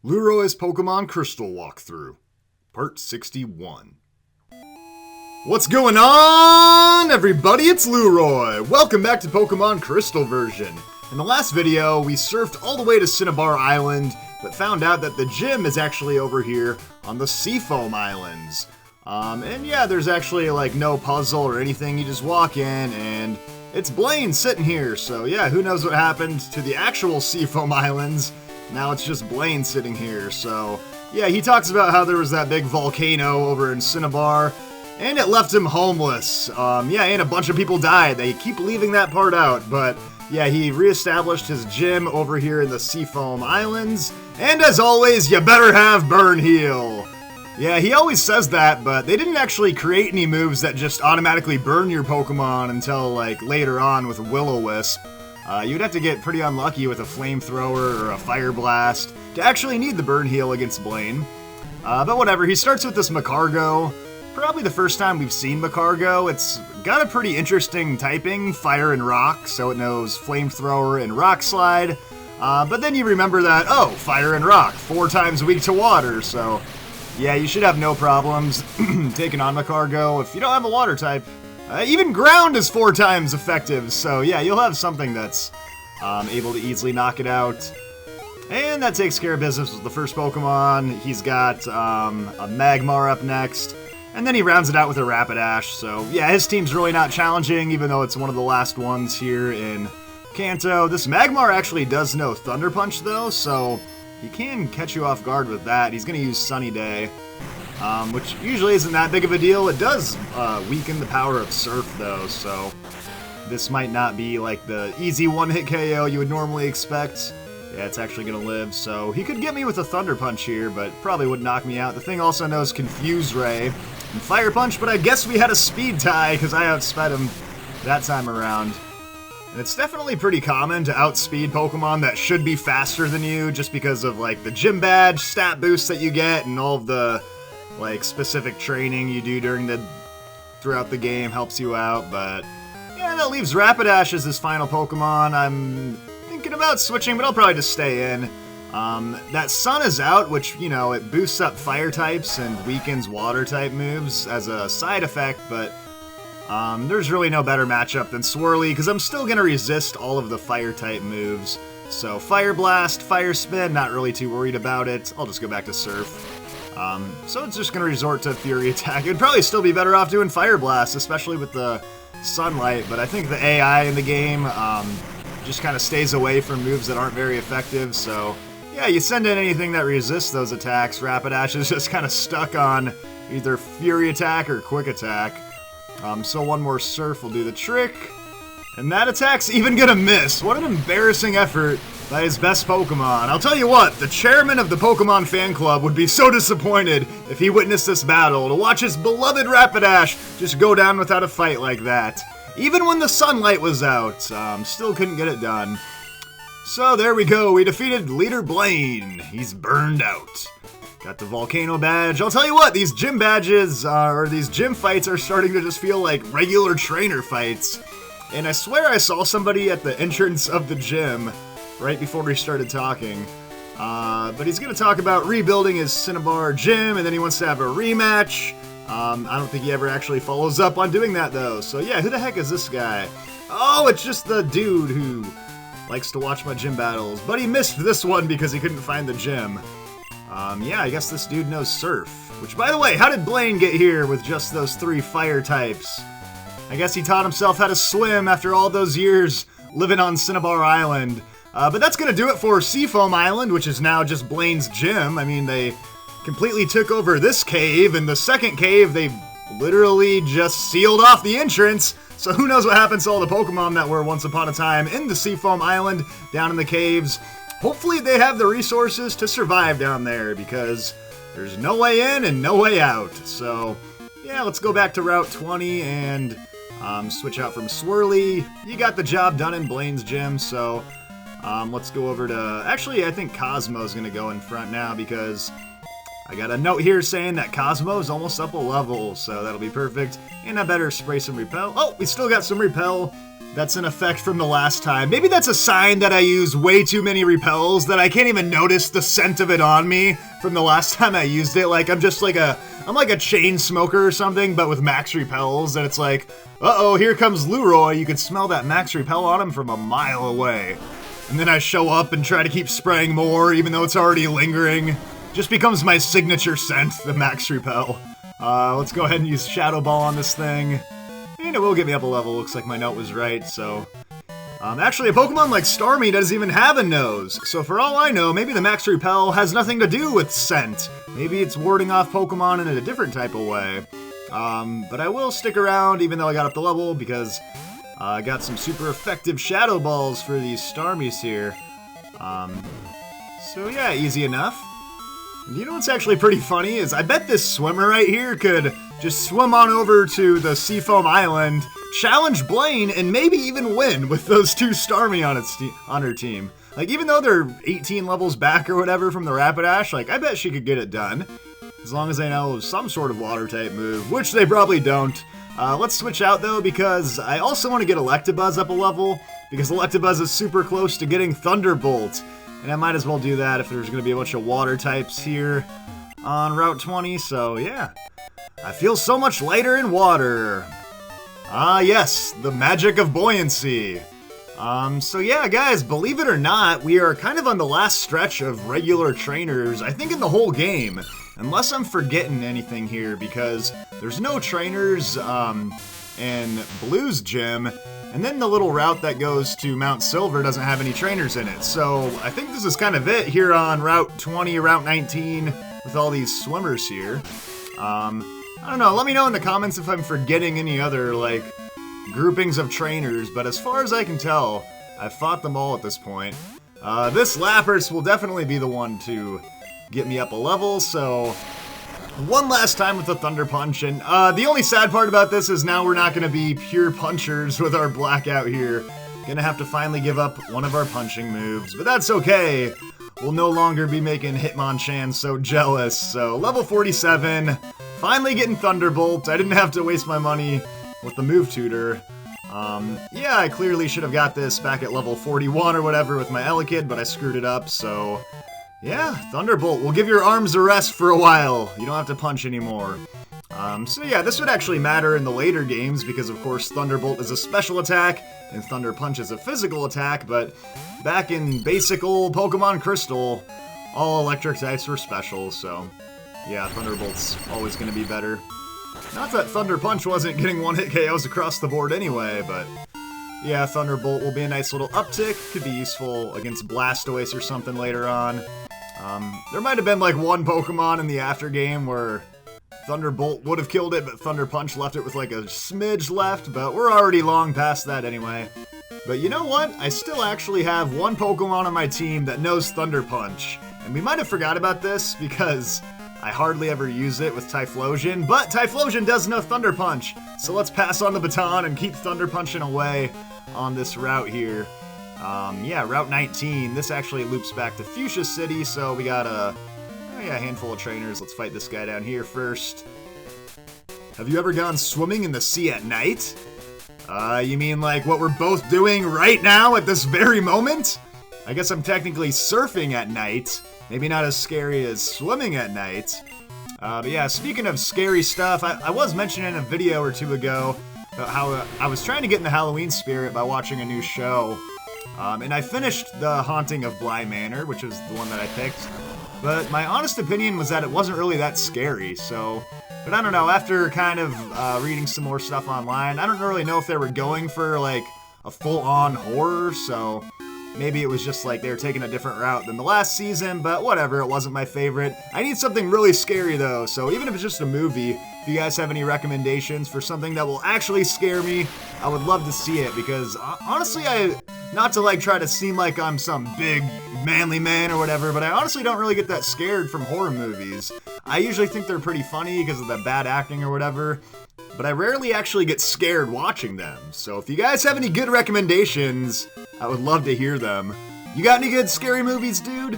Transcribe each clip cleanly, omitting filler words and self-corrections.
Lueroi's Pokemon Crystal Walkthrough, Part 61. What's going on, everybody? It's Lueroi. Welcome back to Pokemon Crystal version. In the last video, we surfed all the way to Seafoam Island, but found out that the gym is actually over here on the Seafoam Islands. And yeah, there's actually like no puzzle or anything. You just walk in and it's Blaine sitting here. So yeah, who knows what happened to the actual Seafoam Islands. Now it's just Blaine sitting here. So yeah, he talks about how there was that big volcano over in Cinnabar and it left him homeless. Yeah, and a bunch of people died. They keep leaving that part out, but yeah, he reestablished his gym over here in the Seafoam Islands. And as always, you better have Burn Heal. Yeah, he always says that, but they didn't actually create any moves that just automatically burn your Pokemon until, like, later on with Will-O-Wisp. You'd have to get pretty unlucky with a Flamethrower or a Fire Blast to actually need the Burn Heal against Blaine. But whatever, he starts with this Macargo. Probably the first time we've seen Macargo. It's got a pretty interesting typing, Fire and Rock, so it knows Flamethrower and Rock Slide. But then you remember that, oh, Fire and Rock, 4 times weak to Water, so yeah, you should have no problems taking on Macargo if you don't have a Water type. Even Ground is 4 times effective, so yeah, you'll have something that's able to easily knock it out. And that takes care of business with the first Pokemon. He's got a Magmar up next. And then he rounds it out with a Rapidash, so yeah, his team's really not challenging, even though it's one of the last ones here in Kanto. This Magmar actually does know Thunder Punch, though, so he can catch you off guard with that. He's going to use Sunny Day, which usually isn't that big of a deal. It does weaken the power of Surf, though, so this might not be like the easy one-hit KO you would normally expect. Yeah, it's actually going to live, so he could get me with a Thunder Punch here, but probably would knock me out. The thing also knows Confuse Ray and Fire Punch, but I guess we had a speed tie because I outsped him that time around. And it's definitely pretty common to outspeed Pokemon that should be faster than you just because of, like, the gym badge stat boost that you get and all of the, like, specific training you do throughout the game helps you out, but yeah, that leaves Rapidash as his final Pokemon. I'm thinking about switching, but I'll probably just stay in. That Sun is out, which, you know, it boosts up fire types and weakens water type moves as a side effect, but there's really no better matchup than Swirly, because I'm still going to resist all of the fire type moves. So Fire Blast, Fire Spin, not really too worried about it. I'll just go back to Surf. So it's just going to resort to Fury Attack. It'd probably still be better off doing Fire Blast, especially with the Sunlight, but I think the AI in the game just kind of stays away from moves that aren't very effective, so yeah, you send in anything that resists those attacks. Rapidash is just kind of stuck on either Fury Attack or Quick Attack. So one more Surf will do the trick. And that attack's even gonna miss. What an embarrassing effort by his best Pokemon. I'll tell you what, the chairman of the Pokemon fan club would be so disappointed if he witnessed this battle, to watch his beloved Rapidash just go down without a fight like that. Even when the sunlight was out, still couldn't get it done. So there we go, we defeated Leader Blaine. He's burned out. Got the Volcano badge. I'll tell you what, these gym badges, or these gym fights are starting to just feel like regular trainer fights. And I swear I saw somebody at the entrance of the gym right before we started talking. But he's going to talk about rebuilding his Cinnabar gym, and then he wants to have a rematch. I don't think he ever actually follows up on doing that, though. So yeah, who the heck is this guy? Oh, it's just the dude who likes to watch my gym battles. But he missed this one because he couldn't find the gym. Yeah, I guess this dude knows Surf. Which, by the way, how did Blaine get here with just those 3 fire types? I guess he taught himself how to swim after all those years living on Cinnabar Island. But that's going to do it for Seafoam Island, which is now just Blaine's gym. I mean, they completely took over this cave, and the second cave, they literally just sealed off the entrance. So who knows what happens to all the Pokemon that were once upon a time in the Seafoam Island, down in the caves. Hopefully they have the resources to survive down there, because there's no way in and no way out. So yeah, let's go back to Route 20 and switch out from Swirly. You got the job done in Blaine's gym, so let's go over to... Actually, I think Cosmo's going to go in front now, because I got a note here saying that Cosmo's almost up a level, so that'll be perfect. And I better spray some Repel. Oh, we still got some Repel. That's an effect from the last time. Maybe that's a sign that I use way too many repels, that I can't even notice the scent of it on me from the last time I used it. Like, I'm like a chain smoker or something, but with max repels, and it's like, uh-oh, here comes Lueroi. You could smell that max repel on him from a mile away. And then I show up and try to keep spraying more, even though it's already lingering. Just becomes my signature scent, the max repel. Let's go ahead and use Shadow Ball on this thing. And it will get me up a level. Looks like my note was right, so... actually, a Pokemon like Starmie doesn't even have a nose. So for all I know, maybe the Max Repel has nothing to do with scent. Maybe it's warding off Pokemon in a different type of way. But I will stick around, even though I got up the level, because I got some super effective Shadow Balls for these Starmies here. So yeah, easy enough. You know what's actually pretty funny is I bet this swimmer right here could just swim on over to the Seafoam Island, challenge Blaine, and maybe even win with those two Starmie on her team. Like, even though they're 18 levels back or whatever from the Rapidash, like, I bet she could get it done. As long as they know some sort of water-type move, which they probably don't. Let's switch out, though, because I also want to get Electabuzz up a level, because Electabuzz is super close to getting Thunderbolt. And I might as well do that if there's going to be a bunch of water types here on Route 20, so yeah. I feel so much lighter in water. Ah, yes, the magic of buoyancy. So yeah, guys, believe it or not, we are kind of on the last stretch of regular trainers, I think in the whole game. Unless I'm forgetting anything here, because there's no trainers in Blue's gym. And then the little route that goes to Mount Silver doesn't have any trainers in it. So I think this is kind of it here on Route 20, Route 19, with all these swimmers here. I don't know, let me know in the comments if I'm forgetting any other, like, groupings of trainers. But as far as I can tell, I've fought them all at this point. This Lapras will definitely be the one to get me up a level, so... One last time with the Thunder Punch, and the only sad part about this is now we're not going to be pure punchers with our Blackout here. Gonna have to finally give up one of our punching moves, but that's okay. We'll no longer be making Hitmonchan so jealous. So, level 47, finally getting Thunderbolt. I didn't have to waste my money with the move tutor. Yeah, I clearly should have got this back at level 41 or whatever with my Elekid, but I screwed it up, so... Yeah, Thunderbolt will give your arms a rest for a while. You don't have to punch anymore. So yeah, this would actually matter in the later games because, of course, Thunderbolt is a special attack and Thunder Punch is a physical attack, but back in basic old Pokemon Crystal, all electric types were special, so yeah, Thunderbolt's always going to be better. Not that Thunder Punch wasn't getting one-hit KOs across the board anyway, but... Yeah, Thunderbolt will be a nice little uptick. Could be useful against Blastoise or something later on. There might have been like one Pokemon in the after game where Thunderbolt would have killed it, but Thunder Punch left it with like a smidge left, but we're already long past that anyway. But you know what? I still actually have one Pokemon on my team that knows Thunder Punch. And we might have forgot about this because I hardly ever use it with Typhlosion, but Typhlosion does know Thunder Punch. So let's pass on the baton and keep Thunder Punching away on this route here. Yeah, Route 19. This actually loops back to Fuchsia City, so we got a handful of trainers. Let's fight this guy down here first. Have you ever gone swimming in the sea at night? You mean like what we're both doing right now at this very moment? I guess I'm technically surfing at night. Maybe not as scary as swimming at night. But yeah, speaking of scary stuff, I was mentioning in a video or two ago about how I was trying to get in the Halloween spirit by watching a new show. And I finished The Haunting of Bly Manor, which was the one that I picked. But my honest opinion was that it wasn't really that scary, so... But I don't know, after kind of reading some more stuff online, I don't really know if they were going for, like, a full-on horror, so... Maybe it was just like they were taking a different route than the last season, but whatever, it wasn't my favorite. I need something really scary though, so even if it's just a movie, if you guys have any recommendations for something that will actually scare me, I would love to see it, because honestly, not to like try to seem like I'm some big manly man or whatever, but I honestly don't really get that scared from horror movies. I usually think they're pretty funny because of the bad acting or whatever, but I rarely actually get scared watching them. So if you guys have any good recommendations, I would love to hear them. You got any good scary movies, dude?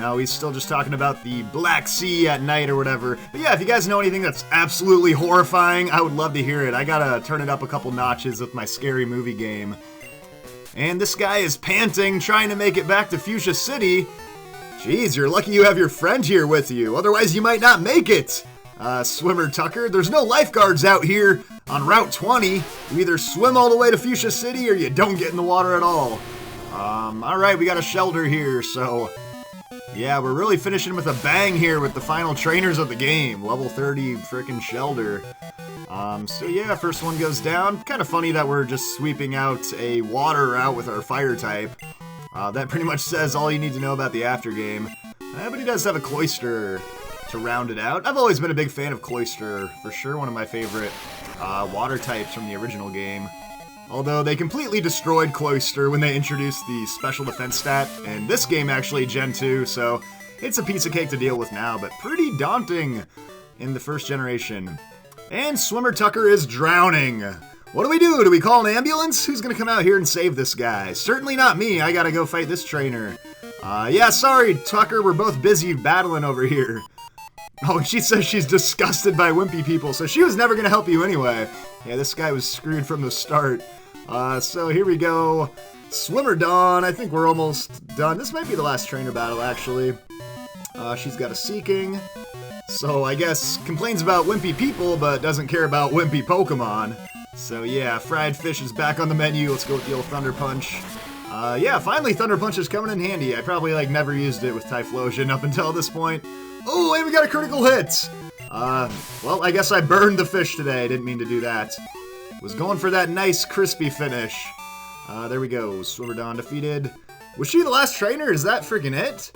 No, he's still just talking about the Black Sea at night or whatever. But yeah, if you guys know anything that's absolutely horrifying, I would love to hear it. I gotta turn it up a couple notches with my scary movie game. And this guy is panting, trying to make it back to Fuchsia City. Jeez, you're lucky you have your friend here with you. Otherwise, you might not make it. Swimmer Tucker, there's no lifeguards out here on Route 20. You either swim all the way to Fuchsia City or you don't get in the water at all. Alright, we got a shelter here, so yeah, we're really finishing with a bang here with the final trainers of the game. Level 30 frickin' shelter. So yeah, first one goes down. Kind of funny that we're just sweeping out a water route with our fire type. That pretty much says all you need to know about the aftergame. But he does have a cloister to round it out. I've always been a big fan of cloister, for sure one of my favorite water types from the original game. Although they completely destroyed cloister when they introduced the special defense stat, and this game actually Gen 2, so it's a piece of cake to deal with now, but pretty daunting in the first generation. And Swimmer Tucker is drowning. What do we do? Do we call an ambulance? Who's gonna come out here and save this guy? Certainly not me. I gotta go fight this trainer. Yeah, sorry, Tucker. We're both busy battling over here. Oh, and she says she's disgusted by wimpy people, so she was never gonna help you anyway. Yeah, this guy was screwed from the start. So here we go. Swimmer Dawn. I think we're almost done. This might be the last trainer battle, actually. She's got a Seeking. So I guess complains about wimpy people, but doesn't care about wimpy Pokemon. So yeah, fried fish is back on the menu. Let's go with the old Thunder Punch. Yeah, finally Thunder Punch is coming in handy. I probably never used it with Typhlosion up until this point. Oh, and we got a critical hit! Well, I guess I burned the fish today. Didn't mean to do that. Was going for that nice crispy finish. There we go. Swimmer Dawn defeated. Was she the last trainer? Is that freaking it?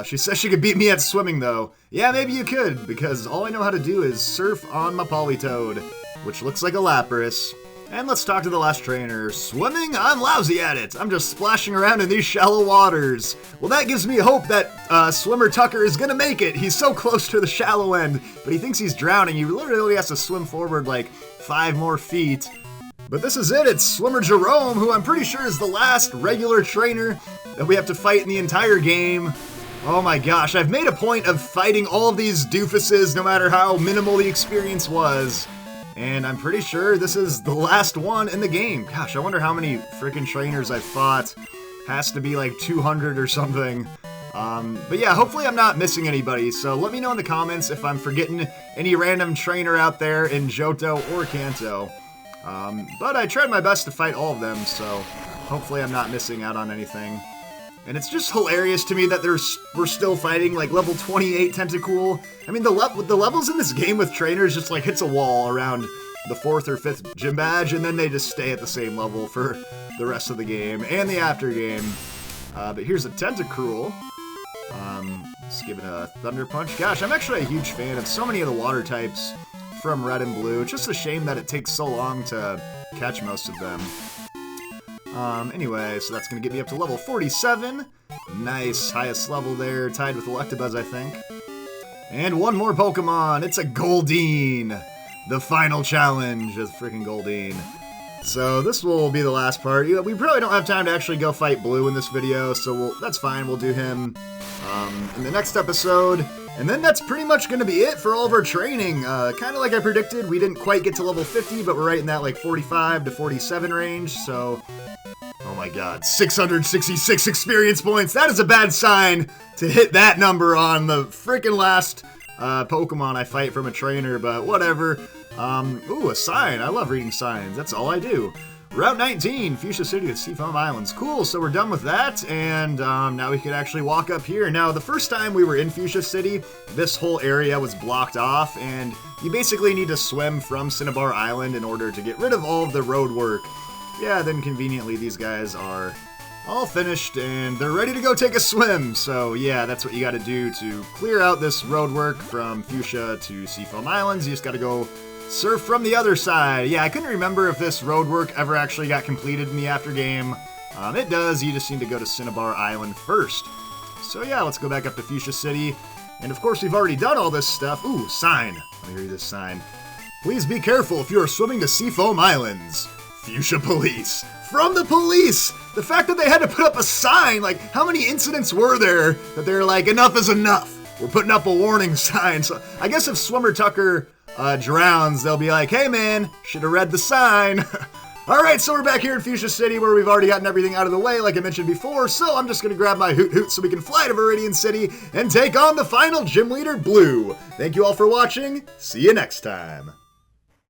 She says she could beat me at swimming, though. Yeah, maybe you could, because all I know how to do is surf on my Politoed, which looks like a Lapras. And let's talk to the last trainer. Swimming? I'm lousy at it. I'm just splashing around in these shallow waters. Well, that gives me hope that Swimmer Tucker is gonna make it. He's so close to the shallow end, but he thinks he's drowning. He literally has to swim forward like 5 more feet. But this is it. It's Swimmer Jerome, who I'm pretty sure is the last regular trainer that we have to fight in the entire game. Oh my gosh, I've made a point of fighting all of these doofuses no matter how minimal the experience was. And I'm pretty sure this is the last one in the game. Gosh, I wonder how many freaking trainers I've fought. Has to be like 200 or something. But yeah, hopefully I'm not missing anybody. So let me know in the comments if I'm forgetting any random trainer out there in Johto or Kanto. But I tried my best to fight all of them, so hopefully I'm not missing out on anything. And it's just hilarious to me that we're still fighting like level 28 Tentacool. I mean, the levels in this game with trainers just like hits a wall around the 4th or 5th gym badge, and then they just stay at the same level for the rest of the game and the after game. But here's a Tentacruel. Let's give it a Thunder Punch. Gosh, I'm actually a huge fan of so many of the water types from Red and Blue. It's just a shame that it takes so long to catch most of them. Anyway, so that's going to get me up to level 47. Nice, highest level there, tied with Electabuzz, I think. And one more Pokemon, it's a Goldeen! The final challenge is freaking Goldeen. So this will be the last part. We probably don't have time to actually go fight Blue in this video, so that's fine, we'll do him in the next episode. And then that's pretty much going to be it for all of our training. Kind of like I predicted, we didn't quite get to level 50, but we're right in that like 45 to 47 range, so... Oh my god, 666 experience points! That is a bad sign to hit that number on the freaking last Pokemon I fight from a trainer, but whatever. Ooh, a sign. I love reading signs. That's all I do. Route 19, Fuchsia City with Seafoam Islands. Cool, so we're done with that, and now we can actually walk up here. Now, the first time we were in Fuchsia City, this whole area was blocked off, and you basically need to swim from Cinnabar Island in order to get rid of all of the road work. Yeah, then conveniently these guys are all finished and they're ready to go take a swim. So yeah, that's what you gotta do to clear out this road work from Fuchsia to Seafoam Islands. You just gotta go surf from the other side. Yeah, I couldn't remember if this road work ever actually got completed in the after game. It does, you just need to go to Cinnabar Island first. So yeah, let's go back up to Fuchsia City. And of course we've already done all this stuff. Ooh, sign. Let me read this sign. Please be careful if you are swimming to Seafoam Islands. Fuchsia Police. From the police! The fact that they had to put up a sign, like, how many incidents were there that they're like, enough is enough? We're putting up a warning sign. So I guess if Swimmer Tucker drowns, they'll be like, hey man, should have read the sign. Alright, so we're back here in Fuchsia City where we've already gotten everything out of the way like I mentioned before, so I'm just going to grab my Hoot Hoot so we can fly to Viridian City and take on the final Gym Leader Blue. Thank you all for watching. See you next time.